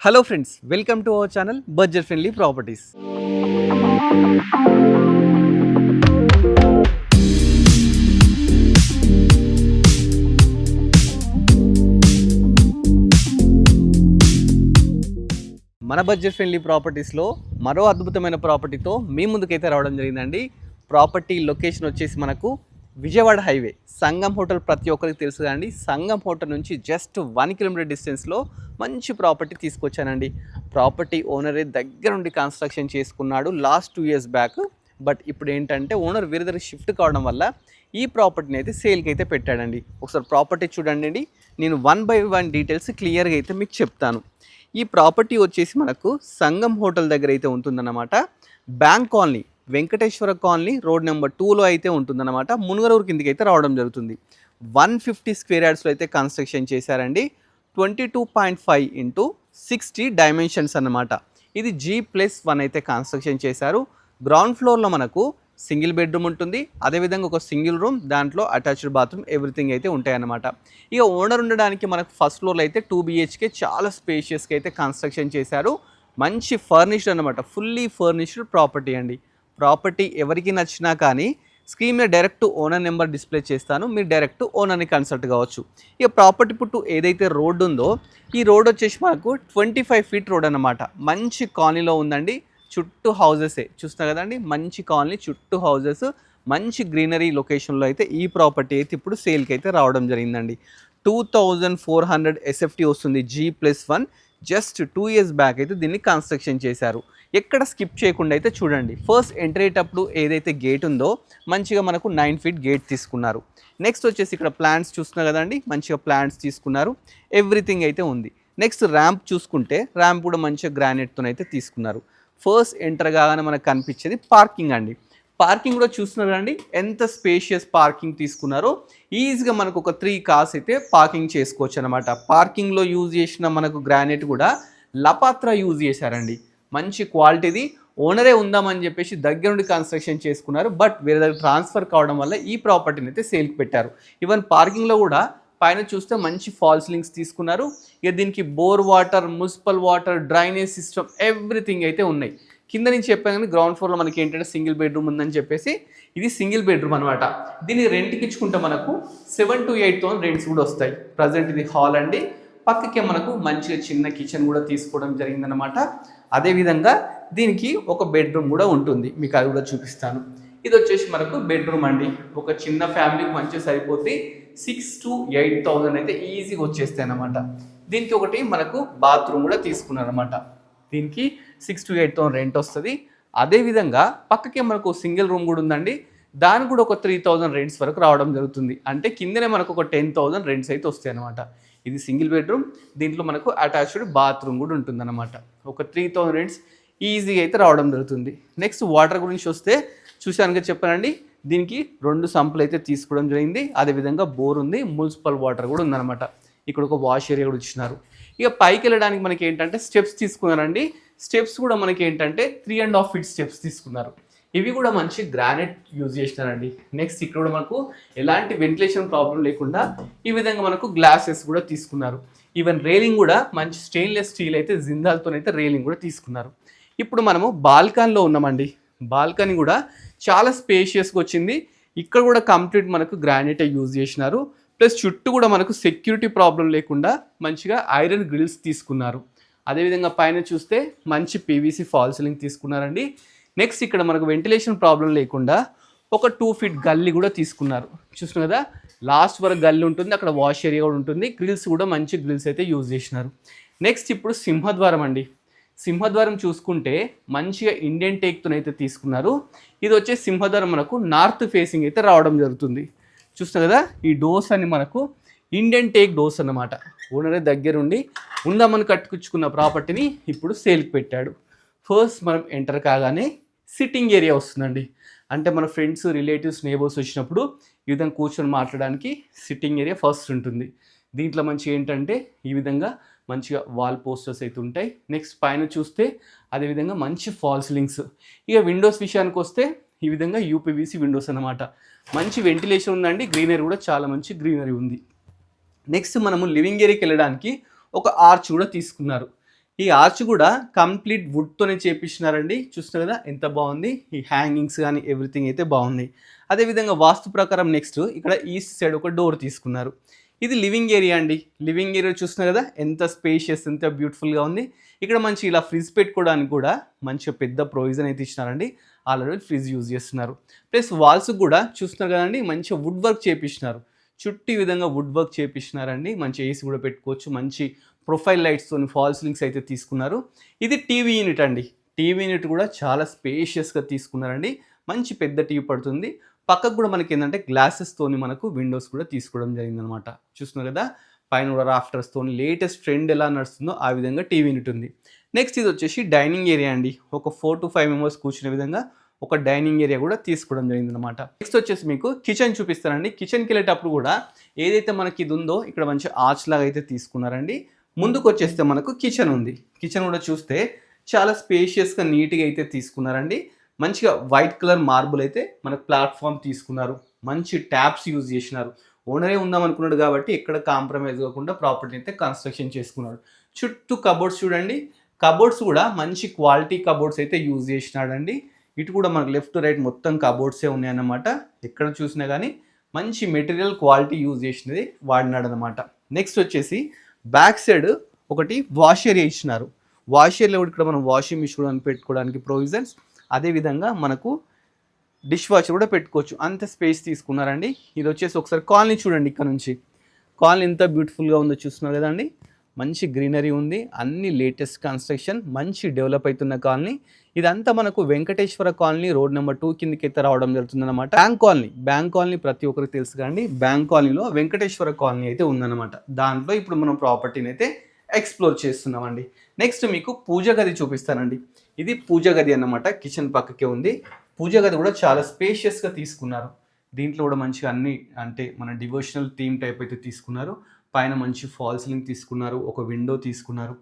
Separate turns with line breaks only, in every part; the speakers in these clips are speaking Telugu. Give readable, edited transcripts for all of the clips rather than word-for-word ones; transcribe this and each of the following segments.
Hello friends, welcome to our channel budget friendly properties. మన బడ్జెట్ ఫ్రెండ్లీ ప్రాపర్టీస్లో మరో అద్భుతమైన ప్రాపర్టీతో మీ ముందుకైతే రావడం జరిగిందండి. ప్రాపర్టీ లొకేషన్ వచ్చేసి మనకు విజయవాడ హైవే సంగం హోటల్ ప్రతి ఒక్కరికి తెలుసు కదండి. సంగం హోటల్ నుంచి జస్ట్ 1 కిలోమీటర్ డిస్టెన్స్లో మంచి ప్రాపర్టీ తీసుకొచ్చానండి. ప్రాపర్టీ ఓనరే దగ్గర నుండి కన్స్ట్రక్షన్ చేసుకున్నాడు లాస్ట్ 2 years బ్యాక్. బట్ ఇప్పుడు ఏంటంటే ఓనర్ వేరే దగ్గర షిఫ్ట్ కావడం వల్ల ఈ ప్రాపర్టీని అయితే సేల్కి అయితే పెట్టాడండి. ఒకసారి ప్రాపర్టీ చూడండి. నేను 1 by 1 డీటెయిల్స్ క్లియర్గా అయితే మీకు చెప్తాను. ఈ ప్రాపర్టీ వచ్చేసి మనకు సంగం హోటల్ దగ్గర అయితే ఉంటుందన్నమాట. Bank colony, Venkateswara colony road number 2లో అయితే ఉంటుందన్నమాట. మునుగరూరు కిందకి అయితే రావడం జరుగుతుంది. 150 స్క్వేర్ యార్డ్స్లో అయితే కన్స్ట్రక్షన్ చేశారండి. 22.5 into 60 డైమెన్షన్స్ అన్నమాట. ఇది G+1 అయితే కన్స్ట్రక్షన్ చేశారు. గ్రౌండ్ ఫ్లోర్లో మనకు సింగిల్ బెడ్రూమ్ ఉంటుంది, అదేవిధంగా ఒక సింగిల్ రూమ్, దాంట్లో అటాచ్డ్ బాత్రూమ్, ఎవ్రీథింగ్ అయితే ఉంటాయన్నమాట. ఇక ఓనర్ ఉండడానికి మనకు ఫస్ట్ ఫ్లోర్లో అయితే 2 BHK చాలా స్పేషియస్గా అయితే కన్స్ట్రక్షన్ చేశారు. మంచి ఫర్నిష్డ్ అనమాట, ఫుల్లీ ఫర్నిష్డ్ ప్రాపర్టీ అండి. ప్రాపర్టీ ఎవరికి నచ్చినా కానీ స్క్రీన్ మీద డైరెక్ట్ ఓనర్ నెంబర్ డిస్ప్లే చేస్తాను, మీరు డైరెక్ట్ ఓనర్ని కన్సల్ట్ కావచ్చు. ఇక ప్రాపర్టీ పుట్టు ఏదైతే రోడ్డు ఉందో ఈ రోడ్ వచ్చేసి మనకు 25 feet రోడ్ అనమాట. మంచి కాలనీలో ఉందండి. చుట్టూ హౌజెసే చూస్తున్నా కదండి, మంచి కాలనీ, చుట్టూ హౌజెస్, మంచి గ్రీనరీ లొకేషన్లో అయితే ఈ ప్రాపర్టీ అయితే ఇప్పుడు సేల్కి అయితే రావడం జరిగిందండి. 2400 SFT వస్తుంది G+1. జస్ట్ 2 years బ్యాక్ అయితే దీన్ని కన్స్ట్రక్షన్ చేశారు. ఎక్కడ స్కిప్ చేయకుండా అయితే చూడండి. ఫస్ట్ ఎంటర్ అయ్యేటప్పుడు ఏదైతే గేట్ ఉందో మంచిగా మనకు 9 feet గేట్ తీసుకున్నారు. నెక్స్ట్ వచ్చేసి ఇక్కడ ప్లాంట్స్ చూస్తున్నారు కదండి, మంచిగా ప్లాంట్స్ తీసుకున్నారు, ఎవ్రీథింగ్ అయితే ఉంది. నెక్స్ట్ ర్యాంప్ చూసుకుంటే ర్యాంప్ కూడా మంచిగా గ్రానైట్తో అయితే తీసుకున్నారు. ఫస్ట్ ఎంటర్ కాగానే మనకు కనిపించేది పార్కింగ్ అండి. పార్కింగ్ కూడా చూస్తున్నారు అండి, ఎంత స్పేషియస్ పార్కింగ్ తీసుకున్నారో. ఈజీగా మనకు ఒక 3 cars అయితే పార్కింగ్ చేసుకోవచ్చు అనమాట. పార్కింగ్లో యూజ్ చేసిన మనకు గ్రానైట్ కూడా లపాత్రా యూజ్ చేశారండి, మంచి క్వాలిటీది. ఓనరే ఉందామని చెప్పేసి దగ్గర నుండి కన్స్ట్రక్షన్ చేసుకున్నారు. బట్ వేరే దగ్గర ట్రాన్స్ఫర్ కావడం వల్ల ఈ ప్రాపర్టీని అయితే సేల్కి పెట్టారు. ఈవెన్ పార్కింగ్లో కూడా పైన చూస్తే మంచి ఫాల్స్ లింక్స్ తీసుకున్నారు. ఇక దీనికి bore water, municipal water, drainage system, everything అయితే ఉన్నాయి. కింద నుంచి చెప్పాను కానీ గ్రౌండ్ ఫ్లోర్లో మనకి ఏంటంటే సింగిల్ బెడ్రూమ్ ఉందని చెప్పేసి ఇది సింగిల్ బెడ్రూమ్ అనమాట. దీన్ని రెంట్కి ఇచ్చుకుంటే మనకు 7 to 8,000 రెంట్స్ కూడా వస్తాయి. ప్రజెంట్ ఇది హాల్ అండి. పక్కకే మనకు మంచిగా చిన్న కిచెన్ కూడా తీసుకోవడం జరిగిందనమాట. అదేవిధంగా దీనికి ఒక బెడ్రూమ్ కూడా ఉంటుంది, మీకు అది కూడా చూపిస్తాను. ఇది వచ్చేసి మనకు బెడ్రూమ్ అండి. ఒక చిన్న ఫ్యామిలీకి మంచిగా సరిపోతే 6 to 8,000 అయితే ఈజీగా వచ్చేస్తాయి అన్నమాట. దీనికి ఒకటి మనకు బాత్రూమ్ కూడా తీసుకున్నారు అనమాట. దీనికి 6 to 8,000 రెంట్ వస్తుంది. అదేవిధంగా పక్కకే మనకు సింగిల్ రూమ్ కూడా ఉందండి, దానికి కూడా ఒక 3,000 రెంట్స్ వరకు రావడం జరుగుతుంది. అంటే కిందనే మనకు ఒక 10,000 రెంట్స్ అయితే వస్తాయి అనమాట. ఇది సింగిల్ బెడ్రూమ్, దీంట్లో మనకు అటాచ్డ్ బాత్రూమ్ కూడా ఉంటుందన్నమాట. ఒక 3,000 రెంట్స్ ఈజీగా అయితే రావడం జరుగుతుంది. నెక్స్ట్ వాటర్ గురించి వస్తే చూశానుగా చెప్పానండి, దీనికి 2 సంపులు అయితే తీసుకోవడం జరిగింది. అదేవిధంగా బోర్ ఉంది, మున్సిపల్ వాటర్ కూడా ఉందన్నమాట. ఇక్కడ ఒక వాష్ ఏరియా కూడా ఇచ్చినారు. ఇక పైకి వెళ్ళడానికి మనకి ఏంటంటే స్టెప్స్ తీసుకున్నారండి. స్టెప్స్ కూడా మనకి ఏంటంటే 3.5 feet స్టెప్స్ తీసుకున్నారు. ఇవి కూడా మంచి గ్రానైట్ యూజ్ చేసినారండి. నెక్స్ట్ ఇక్కడ కూడా మనకు ఎలాంటి వెంటిలేషన్ ప్రాబ్లం లేకుండా ఈ విధంగా మనకు గ్లాసెస్ కూడా తీసుకున్నారు. ఈవెన్ రైలింగ్ కూడా మంచి స్టెయిన్లెస్ స్టీల్ అయితే జిందాల్తోనైతే రైలింగ్ కూడా తీసుకున్నారు. ఇప్పుడు మనము బాల్కనీలో ఉన్నామండి. బాల్కనీ కూడా చాలా స్పేషియస్గా వచ్చింది. ఇక్కడ కూడా కంప్లీట్ మనకు గ్రానైట్ యూజ్ చేసినారు. ప్లస్ చుట్టూ కూడా మనకు సెక్యూరిటీ ప్రాబ్లం లేకుండా మంచిగా ఐరన్ గ్రిల్స్ తీసుకున్నారు. అదేవిధంగా పైన చూస్తే మంచి PVC ఫాల్ సీలింగ్ తీసుకున్నారండి. నెక్స్ట్ ఇక్కడ మనకు వెంటిలేషన్ ప్రాబ్లం లేకుండా ఒక 2 feet గల్లీ కూడా తీసుకున్నారు. చూస్తున్నారు కదా, లాస్ట్ వరకు గల్లీ ఉంటుంది, అక్కడ వాష్ ఏరియా కూడా ఉంటుంది. గ్రిల్స్ కూడా మంచి గ్రిల్స్ అయితే యూజ్ చేసినారు. నెక్స్ట్ ఇప్పుడు సింహద్వారం అండి. సింహద్వారం చూసుకుంటే మంచిగా ఇండియన్ టేక్తో అయితే తీసుకున్నారు. ఇది వచ్చే సింహద్వారం మనకు నార్త్ ఫేసింగ్ అయితే రావడం జరుగుతుంది. చూస్తున్నారు కదా, ఈ డోర్స్ అన్ని మనకు ఇండియన్ టేక్ డోర్స్ అన్నమాట. ఓనరే దగ్గరుండి ఉందామని కట్టుకున్న ప్రాపర్టీని ఇప్పుడు సేల్కి పెట్టాడు. ఫస్ట్ మనం ఎంటర్ కాగానే సిట్టింగ్ ఏరియా వస్తుందండి. అంటే మన ఫ్రెండ్స్, రిలేటివ్స్, నేబర్స్ వచ్చినప్పుడు ఈ విధంగా కూర్చొని మాట్లాడడానికి సిట్టింగ్ ఏరియా ఫస్ట్ ఉంటుంది. దీంట్లో మంచిగా ఏంటంటే ఈ విధంగా మంచిగా వాల్ పోస్టర్స్ అయితే ఉంటాయి. నెక్స్ట్ పైన చూస్తే అదేవిధంగా మంచి ఫాల్ సీలింగ్స్. ఇక విండోస్ విషయానికి వస్తే ఈ విధంగా UPVC విండోస్ అన్నమాట. మంచి వెంటిలేషన్ ఉందండి, గ్రీనరీ కూడా చాలా మంచి గ్రీనరీ ఉంది. నెక్స్ట్ మనము లివింగ్ ఏరియాకి వెళ్ళడానికి ఒక ఆర్చ్ కూడా తీసుకున్నారు. ఈ ఆర్చ్ కూడా కంప్లీట్ వుడ్తోనే చేపించినారండి. చూస్తున్నారు కదా ఎంత బాగుంది. ఈ హ్యాంగింగ్స్ కానీ ఎవ్రీథింగ్ అయితే బాగుంది. అదేవిధంగా వాస్తు ప్రకారం నెక్స్ట్ ఇక్కడ ఈస్ట్ సైడ్ ఒక డోర్ తీసుకున్నారు. ఇది లివింగ్ ఏరియా అండి. లివింగ్ ఏరియా చూస్తున్నారు కదా ఎంత స్పేషియస్, ఎంత బ్యూటిఫుల్గా ఉంది. ఇక్కడ మంచి ఇలా ఫ్రిడ్జ్ పెట్టుకోవడానికి కూడా మంచిగా పెద్ద ప్రొవిజన్ అయితే ఇచ్చినారండి. ఆల్రెడీ ఫ్రిడ్జ్ యూజ్ చేస్తున్నారు. ప్లస్ వాల్స్ కూడా చూస్తున్నారు కదండి మంచిగా వుడ్ వర్క్ చేపించినారు. చుట్టూ ఈ విధంగా వుడ్ వర్క్ చేపించినారండి. మంచి ఏసీ కూడా పెట్టుకోవచ్చు. మంచి ప్రొఫైల్ లైట్స్తో ఫాల్స్ లింక్స్ అయితే తీసుకున్నారు. ఇది టీవీ యూనిట్ అండి. టీవీ యూనిట్ కూడా చాలా స్పేషియస్గా తీసుకున్నారండి. మంచి పెద్ద టీవీ పడుతుంది. పక్కకు కూడా మనకి ఏంటంటే గ్లాసెస్తోని మనకు విండోస్ కూడా తీసుకోవడం జరిగిందనమాట. చూస్తున్నారు కదా పైన కూడా రాఫ్టర్స్తోని లేటెస్ట్ ట్రెండ్ ఎలా నడుస్తుందో ఆ విధంగా టీవీ యూనిట్ ఉంది. నెక్స్ట్ ఇది వచ్చేసి డైనింగ్ ఏరియా అండి. ఒక 4 to 5 మెంబర్స్ కూర్చునే విధంగా ఒక డైనింగ్ ఏరియా కూడా తీసుకోవడం జరిగిందనమాట. నెక్స్ట్ వచ్చేసి మీకు కిచెన్ చూపిస్తానండి. కిచెన్కి వెళ్ళేటప్పుడు కూడా ఏదైతే మనకి ఇది ఉందో ఇక్కడ మంచి ఆర్చ్ లాగా అయితే తీసుకున్నారండి. ముందుకు వచ్చేస్తే మనకు కిచెన్ ఉంది. కిచెన్ కూడా చూస్తే చాలా స్పేషియస్గా నీట్గా అయితే తీసుకున్నారండి. మంచిగా వైట్ కలర్ మార్బుల్ అయితే మనకు ప్లాట్ఫామ్ తీసుకున్నారు. మంచి ట్యాప్స్ యూజ్ చేసినారు. ఓనరే ఉందాం అనుకున్నాడు కాబట్టి ఎక్కడ కాంప్రమైజ్ కాకుండా ప్రాపర్టీ అయితే కన్స్ట్రక్షన్ చేసుకున్నాడు. చుట్టూ కబోర్డ్స్ చూడండి. కబోర్డ్స్ కూడా మంచి క్వాలిటీ కబోర్డ్స్ అయితే యూజ్ చేసినాడండి. ఇటు కూడా మనకు లెఫ్ట్ రైట్ మొత్తం కబోర్డ్సే ఉన్నాయన్నమాట. ఎక్కడ చూసినా కానీ మంచి మెటీరియల్ క్వాలిటీ యూజ్ చేసినది వాడినాడు అనమాట. నెక్స్ట్ వచ్చేసి బ్యాక్ సైడ్ ఒకటి వాష్ ఏరియా ఇచ్చినారు. వాష్ ఏరియాలో ఇక్కడ మనం వాషింగ్ మిషన్ పెట్టుకోవడానికి ప్రొవిజన్స్, అదేవిధంగా మనకు డిష్ వాషర్ కూడా పెట్టుకోవచ్చు. అంత స్పేస్ తీసుకున్నారండి. ఇది వచ్చేసి ఒకసారి కాలనీ చూడండి. ఇక్కడ నుంచి కాలనీ ఎంత బ్యూటిఫుల్గా ఉందో చూస్తున్నారు కదండి. మంచి గ్రీనరీ ఉంది. అన్ని లేటెస్ట్ కన్స్ట్రక్షన్, మంచి డెవలప్ అవుతున్న కాలనీ. ఇదంతా మనకు వెంకటేశ్వర కాలనీ రోడ్ నెంబర్ 2 కిందకి అయితే రావడం జరుగుతుందన్నమాట. బ్యాంక్ కాలనీ ప్రతి ఒక్కరికి తెలుసు కానీ బ్యాంక్ కాలనీలో వెంకటేశ్వర కాలనీ అయితే ఉందన్నమాట. దాంట్లో ఇప్పుడు మనం ప్రాపర్టీని అయితే ఎక్స్ప్లోర్ చేస్తున్నామండి. నెక్స్ట్ మీకు పూజ గది చూపిస్తానండి. ఇది పూజ గది అన్నమాట. కిచెన్ పక్కకే ఉంది. పూజ గది కూడా చాలా స్పేషియస్గా తీసుకున్నారు. దీంట్లో కూడా మంచిగా అన్ని అంటే మన డివోషనల్ థీమ్ టైప్ అయితే తీసుకున్నారు. పైన మంచి ఫాల్ సీలింగ్ తీసుకున్నారు. ఒక విండో తీసుకున్నారు.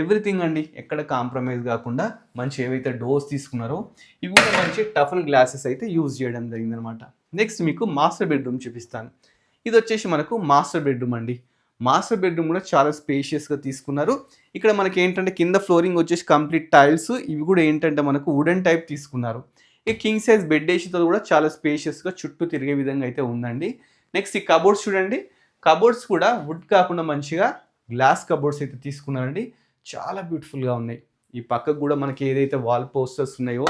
ఎవ్రీథింగ్ అండి. ఎక్కడ కాంప్రమైజ్ కాకుండా మంచి ఏవైతే డోర్స్ తీసుకున్నారో ఇవి కూడా మంచి టఫన్ గ్లాసెస్ అయితే యూజ్ చేయడం జరిగిందనమాట. నెక్స్ట్ మీకు మాస్టర్ బెడ్రూమ్ చూపిస్తాను. ఇది వచ్చేసి మనకు మాస్టర్ బెడ్రూమ్ అండి. మాస్టర్ బెడ్రూమ్ కూడా చాలా స్పేషియస్గా తీసుకున్నారు. ఇక్కడ మనకి ఏంటంటే కింద ఫ్లోరింగ్ వచ్చేసి కంప్లీట్ టైల్స్. ఇవి కూడా ఏంటంటే మనకు వుడెన్ టైప్ తీసుకున్నారు. ఈ కింగ్ సైజ్ బెడ్ వేసితో కూడా చాలా స్పేషియస్గా చుట్టూ తిరిగే విధంగా అయితే ఉందండి. నెక్స్ట్ ఈ కబోర్డ్స్ చూడండి. కబోర్డ్స్ కూడా వుడ్ కాకుండా మంచిగా గ్లాస్ కబోర్డ్స్ అయితే తీసుకున్నారండి. చాలా బ్యూటిఫుల్గా ఉన్నాయి. ఈ పక్కకు కూడా మనకి ఏదైతే వాల్ పోస్టర్స్ ఉన్నాయో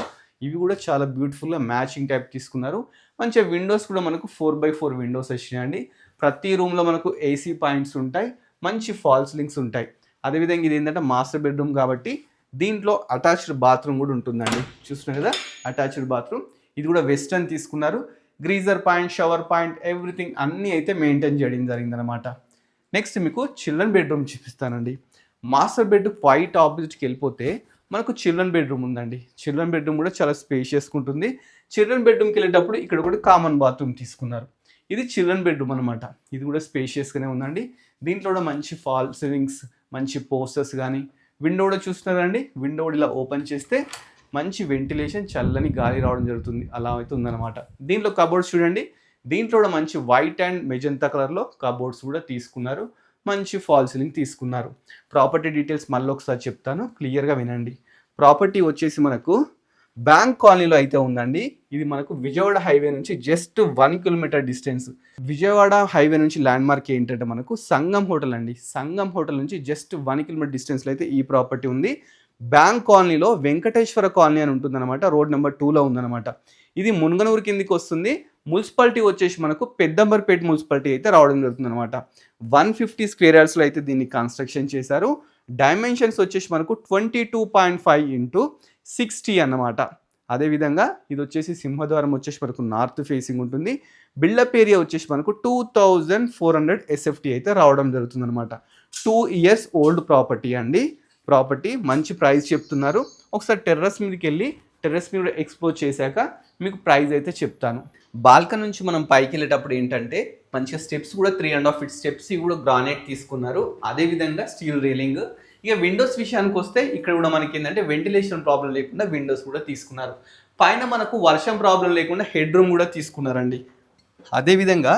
ఇవి కూడా చాలా బ్యూటిఫుల్గా మ్యాచింగ్ టైప్ తీసుకున్నారు. మంచిగా విండోస్ కూడా మనకు 4x4 విండోస్ వచ్చినాయండి. ప్రతి రూమ్లో మనకు ఏసీ పాయింట్స్ ఉంటాయి. మంచి ఫాల్స్ లింక్స్ ఉంటాయి. అదేవిధంగా ఇది ఏంటంటే మాస్టర్ బెడ్రూమ్ కాబట్టి దీంట్లో అటాచ్డ్ బాత్రూమ్ కూడా ఉంటుందండి. చూస్తున్నారు కదా అటాచ్డ్ బాత్రూమ్. ఇది కూడా వెస్టర్న్ తీసుకున్నారు. Greaser point, shower point, everything అన్నీ అయితే మెయింటైన్ చేయడం జరిగిందనమాట. నెక్స్ట్ మీకు చిల్డ్రన్ బెడ్రూమ్ చూపిస్తానండి. మాస్టర్ బెడ్ క్వైట్ ఆపోజిట్కి వెళ్ళిపోతే మనకు చిల్డ్రన్ బెడ్రూమ్ ఉందండి. చిల్డ్రన్ బెడ్రూమ్ కూడా చాలా స్పేషియస్గా ఉంటుంది. చిల్డ్రన్ బెడ్రూమ్కి వెళ్ళేటప్పుడు ఇక్కడ కూడా కామన్ బాత్రూమ్ తీసుకున్నారు. ఇది చిల్డ్రన్ బెడ్రూమ్ అనమాట. ఇది కూడా స్పేషియస్గానే ఉందండి. దీంట్లో కూడా మంచి ఫాల్ సీలింగ్స్, మంచి పోస్టర్స్ కానీ విండో కూడా చూస్తున్నారండి. విండో ఇలా ఓపెన్ చేస్తే మంచి వెంటిలేషన్, చల్లని గాలి రావడం జరుగుతుంది. అలా అయితే ఉందన్నమాట. దీంట్లో కబోర్డ్స్ చూడండి. దీంట్లో కూడా మంచి వైట్ అండ్ మెజంతా కలర్లో కబోర్డ్స్ కూడా తీసుకున్నారు. మంచి ఫాల్ సీలింగ్ తీసుకున్నారు. ప్రాపర్టీ డీటెయిల్స్ మళ్ళీ ఒకసారి చెప్తాను, క్లియర్గా వినండి. ప్రాపర్టీ వచ్చేసి మనకు బ్యాంక్ కాలనీలో అయితే ఉందండి. ఇది మనకు విజయవాడ హైవే నుంచి just 1 kilometre distance. Vijayawada highway నుంచి ల్యాండ్ మార్క్ ఏంటంటే మనకు సంగం హోటల్ అండి. సంగం హోటల్ నుంచి జస్ట్ 1 కిలోమీటర్ డిస్టెన్స్లో అయితే ఈ ప్రాపర్టీ ఉంది. బ్యాంక్ కాలనీలో వెంకటేశ్వర కాలనీ అని ఉంటుందన్నమాట. రోడ్ నెంబర్ 2లో ఉందన్నమాట. ఇది మున్గనూరు కిందికి వస్తుంది. మున్సిపాలిటీ వచ్చేసి మనకు పెద్దంబర్పేట మున్సిపాలిటీ అయితే రావడం జరుగుతుంది అనమాట. 150 స్క్వేర్ యార్డ్స్లో అయితే దీన్ని కన్స్ట్రక్షన్ చేశారు. డైమెన్షన్స్ వచ్చేసి మనకు 22.5 x 60 అన్నమాట. అదేవిధంగా ఇది వచ్చేసి సింహద్వారం వచ్చేసి మనకు నార్త్ ఫేసింగ్ ఉంటుంది. బిల్డప్ ఏరియా వచ్చేసి మనకు 2400 SFT అయితే రావడం జరుగుతుంది అనమాట. 2 years ఓల్డ్ ప్రాపర్టీ అండి. ప్రాపర్టీ మంచి ప్రైస్ చెప్తున్నారు. ఒకసారి టెర్రస్ మీదకి వెళ్ళి టెర్రస్ మీద ఎక్స్ప్లోర్ చేశాక మీకు ప్రైస్ అయితే చెప్తాను. బాల్కన్ నుంచి మనం పైకి వెళ్ళేటప్పుడు ఏంటంటే మంచిగా స్టెప్స్ కూడా 3.5 feet స్టెప్స్ కూడా గ్రానైట్ తీసుకున్నారు. అదేవిధంగా స్టీల్ రైలింగ్. ఇక విండోస్ విషయానికి వస్తే ఇక్కడ కూడా మనకి ఏంటంటే వెంటిలేషన్ ప్రాబ్లం లేకుండా విండోస్ కూడా తీసుకున్నారు. పైన మనకు వర్షం ప్రాబ్లం లేకుండా హెడ్ రూమ్ కూడా తీసుకున్నారండి. అదేవిధంగా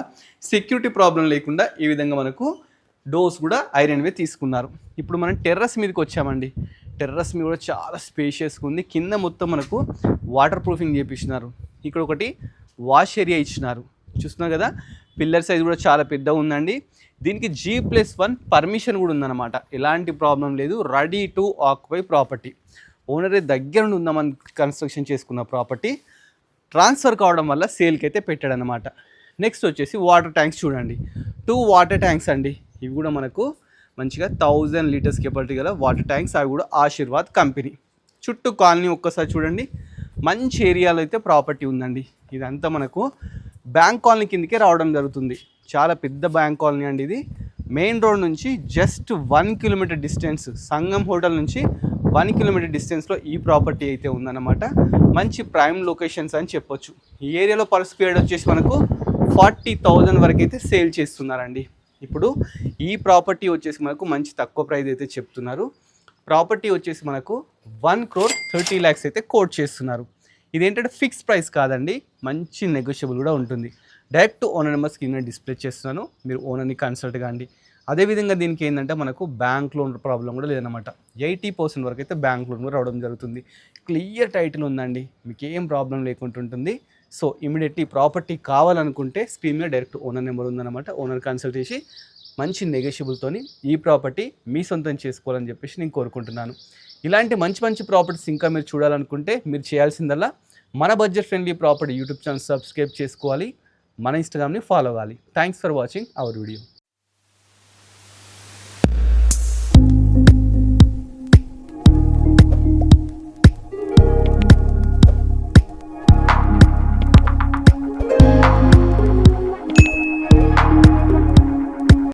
సెక్యూరిటీ ప్రాబ్లం లేకుండా ఈ విధంగా మనకు డోర్స్ కూడా ఐరన్ వే తీసుకున్నారు. ఇప్పుడు మనం టెర్రస్ మీదకి వచ్చామండి. టెర్రస్ మీద కూడా చాలా స్పేషియస్గా ఉంది. కింద మొత్తం మనకు వాటర్ ప్రూఫింగ్ చేపించినారు. ఇక్కడ ఒకటి వాష్ ఏరియా ఇచ్చినారు. చూస్తున్నారు కదా, పిల్లర్ సైజ్ కూడా చాలా పెద్దగా ఉందండి. దీనికి G+1 పర్మిషన్ కూడా ఉందన్నమాట. ఎలాంటి ప్రాబ్లం లేదు. Ready to occupy property. ఓనరే దగ్గర నుండి ఉందామని కన్స్ట్రక్షన్ చేసుకున్న ప్రాపర్టీ ట్రాన్స్ఫర్ కావడం వల్ల సేల్కి అయితే పెట్టాడనమాట. నెక్స్ట్ వచ్చేసి వాటర్ ట్యాంక్స్ చూడండి. 2 వాటర్ ట్యాంక్స్ అండి. ఇవి కూడా మనకు మంచిగా 1000 లీటర్స్ కెపాసిటీ గల వాటర్ ట్యాంక్స్. అవి కూడా ఆశీర్వాద్ కంపెనీ. చుట్టూ కాలనీ ఒక్కసారి చూడండి. మంచి ఏరియాలో అయితే ప్రాపర్టీ ఉందండి. ఇదంతా మనకు బ్యాంక్ కాలనీ కిందకే రావడం జరుగుతుంది. చాలా పెద్ద బ్యాంక్ కాలనీ అండి ఇది. మెయిన్ రోడ్ నుంచి జస్ట్ 1 కిలోమీటర్ డిస్టెన్స్, సంగం హోటల్ నుంచి 1 కిలోమీటర్ డిస్టెన్స్లో ఈ ప్రాపర్టీ అయితే ఉందన్నమాట. మంచి ప్రైమ్ లొకేషన్స్ అని చెప్పొచ్చు. ఈ ఏరియాలో పర్ స్క్వేర్ వచ్చేసి మనకు 40,000 వరకు అయితే సేల్ చేస్తున్నారండి. ఇప్పుడు ఈ ప్రాపర్టీ వచ్చేసి మనకు మంచి తక్కువ ప్రైస్ అయితే చెప్తున్నారు. ప్రాపర్టీ వచ్చేసి మనకు 1,30,00,000 అయితే కోట్ చేస్తున్నారు. ఇదేంటంటే ఫిక్స్ ప్రైస్ కాదండి, మంచి నెగోషియబుల్ కూడా ఉంటుంది. డైరెక్ట్ ఓనర్ నెంబర్ స్క్రీన్ మీద డిస్ప్లే చేస్తున్నాను, మీరు ఓనర్ని కన్సల్ట్ కాండి. అదేవిధంగా దీనికి ఏంటంటే మనకు బ్యాంక్ లోన్ ప్రాబ్లం కూడా లేదనమాట. 80% వరకు అయితే బ్యాంక్ లోన్ కూడా రావడం జరుగుతుంది. క్లియర్ టైటిల్ ఉందండి, మీకు ఏం ప్రాబ్లం లేకుండా ఉంటుంది. సో ఇమీడియట్లీ ప్రాపర్టీ కావాలనుకుంటే స్క్రీన్ మీద డైరెక్ట్ ఓనర్ నెంబర్ ఉందన్నమాట. ఓనర్ కన్సల్ట్ చేసి మంచి నెగోషియబుల్తోని ఈ ప్రాపర్టీ మీ సొంతం చేసుకోవాలని చెప్పేసి నేను కోరుకుంటున్నాను. ఇలాంటి మంచి మంచి ప్రాపర్టీస్ ఇంకా మీరు చూడాలనుకుంటే మీరు చేయాల్సిందల్లా మన budget friendly property YouTube channel subscribe చేసుకోవాలి, మన ఇన్స్టాగ్రామ్ని ఫాలో అవ్వాలి. Thanks for watching our video.